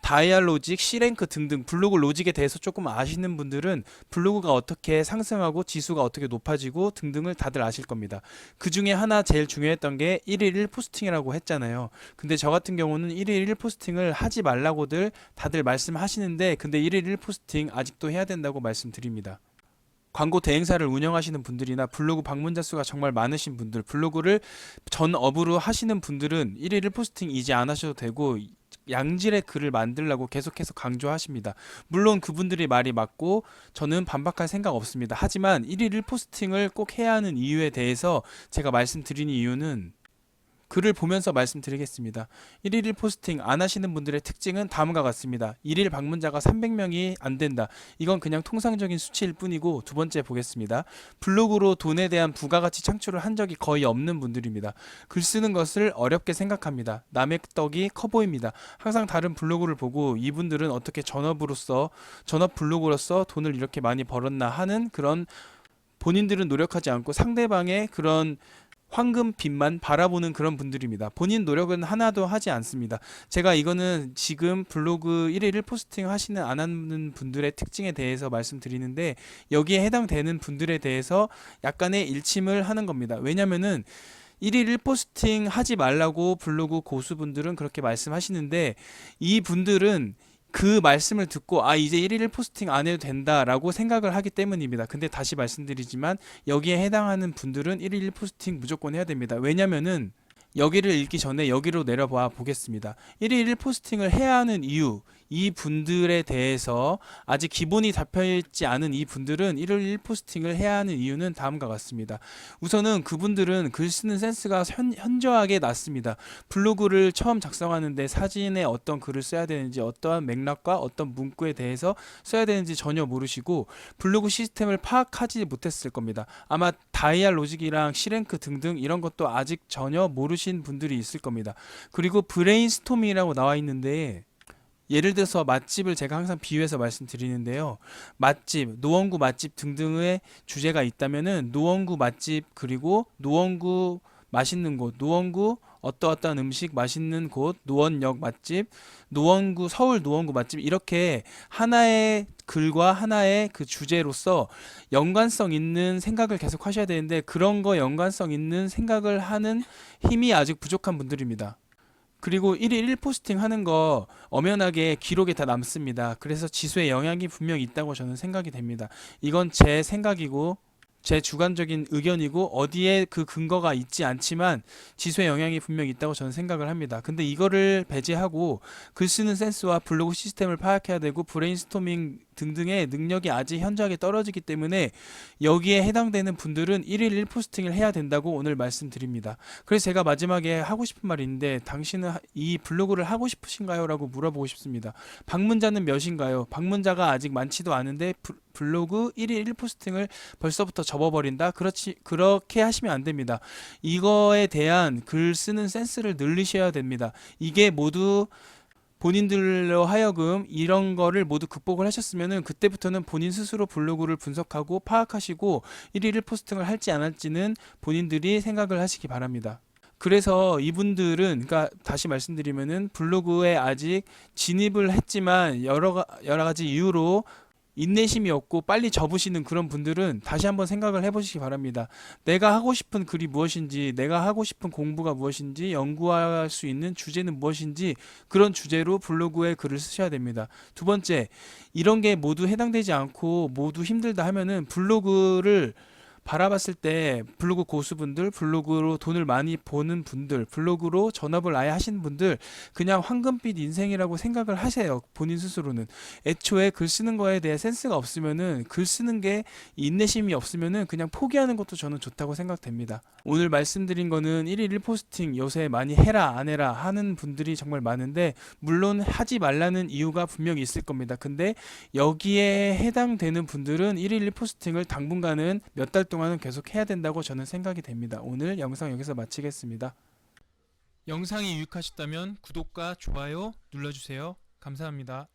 다이알 로직, C랭크 등등 블로그 로직에 대해서 조금 아시는 분들은 블로그가 어떻게 상승하고 지수가 어떻게 높아지고 등등을 다들 아실 겁니다. 그 중에 하나 제일 중요했던 게 1일 1포스팅이라고 했잖아요. 근데 저 같은 경우는 1일 1포스팅을 하지 말라고들 다들 말씀하시는데, 근데 1일 1포스팅 아직도 해야 된다고 말씀드립니다. 광고 대행사를 운영하시는 분들이나 블로그 방문자 수가 정말 많으신 분들, 블로그를 전업으로 하시는 분들은 1일 1포스팅 이제 안 하셔도 되고 양질의 글을 만들라고 계속해서 강조하십니다. 물론 그분들의 말이 맞고 저는 반박할 생각 없습니다. 하지만 1일 1포스팅을 꼭 해야 하는 이유에 대해서 제가 말씀드린 이유는 글을 보면서 말씀드리겠습니다. 1일 1포스팅 안 하시는 분들의 특징은 다음과 같습니다. 1일 방문자가 300명이 안 된다. 이건 그냥 통상적인 수치일 뿐이고, 두 번째 보겠습니다. 블로그로 돈에 대한 부가가치 창출을 한 적이 거의 없는 분들입니다. 글 쓰는 것을 어렵게 생각합니다. 남의 떡이 커 보입니다. 항상 다른 블로그를 보고 이분들은 어떻게 전업 블로그로서 돈을 이렇게 많이 벌었나 하는 그런, 본인들은 노력하지 않고 상대방의 그런 황금빛만 바라보는 그런 분들입니다. 본인 노력은 하나도 하지 않습니다. 제가 이거는 지금 블로그 1일 1포스팅 하시는 안 하는 분들의 특징에 대해서 말씀드리는데, 여기에 해당되는 분들에 대해서 약간의 일침을 하는 겁니다. 왜냐면은 1일 1포스팅 하지 말라고 블로그 고수분들은 그렇게 말씀하시는데, 이 분들은 그 말씀을 듣고 이제 1일 1포스팅 안 해도 된다라고 생각을 하기 때문입니다. 근데 다시 말씀드리지만 여기에 해당하는 분들은 1일 1포스팅 무조건 해야 됩니다. 왜냐면은 여기를 읽기 전에 여기로 내려봐 보겠습니다. 1일 1포스팅을 해야 하는 이유, 이 분들에 대해서 아직 기본이 잡혀있지 않은 이 분들은 1일 1포스팅을 해야 하는 이유는 다음과 같습니다. 우선은 그분들은 글 쓰는 센스가 현저하게 낮습니다. 블로그를 처음 작성하는데 사진에 어떤 글을 써야 되는지, 어떠한 맥락과 어떤 문구에 대해서 써야 되는지 전혀 모르시고 블로그 시스템을 파악하지 못했을 겁니다. 아마 다이알 로직이랑 C랭크 등등 이런 것도 아직 전혀 모르신 분들이 있을 겁니다. 그리고 브레인스토밍이라고 나와 있는데, 예를 들어서 맛집을 제가 항상 비유해서 말씀드리는데요. 맛집, 노원구 맛집 등등의 주제가 있다면은 노원구 맛집, 그리고 노원구 맛있는 곳, 노원구 어떠어떠한 음식 맛있는 곳, 노원역 맛집, 노원구, 서울 노원구 맛집, 이렇게 하나의 글과 하나의 그 주제로서 연관성 있는 생각을 계속 하셔야 되는데, 그런 거 연관성 있는 생각을 하는 힘이 아직 부족한 분들입니다. 그리고 1일 1포스팅 하는 거 엄연하게 기록에 다 남습니다. 그래서 지수에 영향이 분명히 있다고 저는 생각이 됩니다. 이건 제 생각이고 제 주관적인 의견이고 어디에 그 근거가 있지 않지만 지수에 영향이 분명히 있다고 저는 생각을 합니다. 근데 이거를 배제하고 글 쓰는 센스와 블로그 시스템을 파악해야 되고 브레인스토밍 등등의 능력이 아직 현저하게 떨어지기 때문에 여기에 해당되는 분들은 1일 1포스팅을 해야 된다고 오늘 말씀드립니다. 그래서 제가 마지막에 하고 싶은 말이 있는데, 당신은 이 블로그를 하고 싶으신가요? 라고 물어보고 싶습니다. 방문자는 몇인가요? 방문자가 아직 많지도 않은데 블로그 1일 1포스팅을 벌써부터 접어버린다? 그렇게 하시면 안 됩니다. 이거에 대한 글 쓰는 센스를 늘리셔야 됩니다. 이게 모두 본인들로 하여금 이런 거를 모두 극복을 하셨으면은 그때부터는 본인 스스로 블로그를 분석하고 파악하시고 1일 1포스팅을 할지 안 할지는 본인들이 생각을 하시기 바랍니다. 그래서 이분들은, 그러니까 다시 말씀드리면은 블로그에 아직 진입을 했지만 여러 가지 이유로 인내심이 없고 빨리 접으시는 그런 분들은 다시 한번 생각을 해보시기 바랍니다. 내가 하고 싶은 글이 무엇인지, 내가 하고 싶은 공부가 무엇인지, 연구할 수 있는 주제는 무엇인지, 그런 주제로 블로그에 글을 쓰셔야 됩니다. 두 번째, 이런 게 모두 해당되지 않고 모두 힘들다 하면은 블로그를 바라봤을 때 블로그 고수분들, 블로그로 돈을 많이 버는 분들, 블로그로 전업을 아예 하시는 분들, 그냥 황금빛 인생이라고 생각을 하세요. 본인 스스로는. 애초에 글 쓰는 거에 대해 센스가 없으면은, 글 쓰는 게 인내심이 없으면은 그냥 포기하는 것도 저는 좋다고 생각됩니다. 오늘 말씀드린 거는 1일 1포스팅 요새 많이 해라 안 해라 하는 분들이 정말 많은데, 물론 하지 말라는 이유가 분명히 있을 겁니다. 근데 여기에 해당되는 분들은 1일 1포스팅을 당분간은 몇 달 동안은 계속 해야 된다고 저는 생각이 됩니다. 오늘 영상 여기서 마치겠습니다. 영상이 유익하셨다면 구독과 좋아요 눌러주세요. 감사합니다.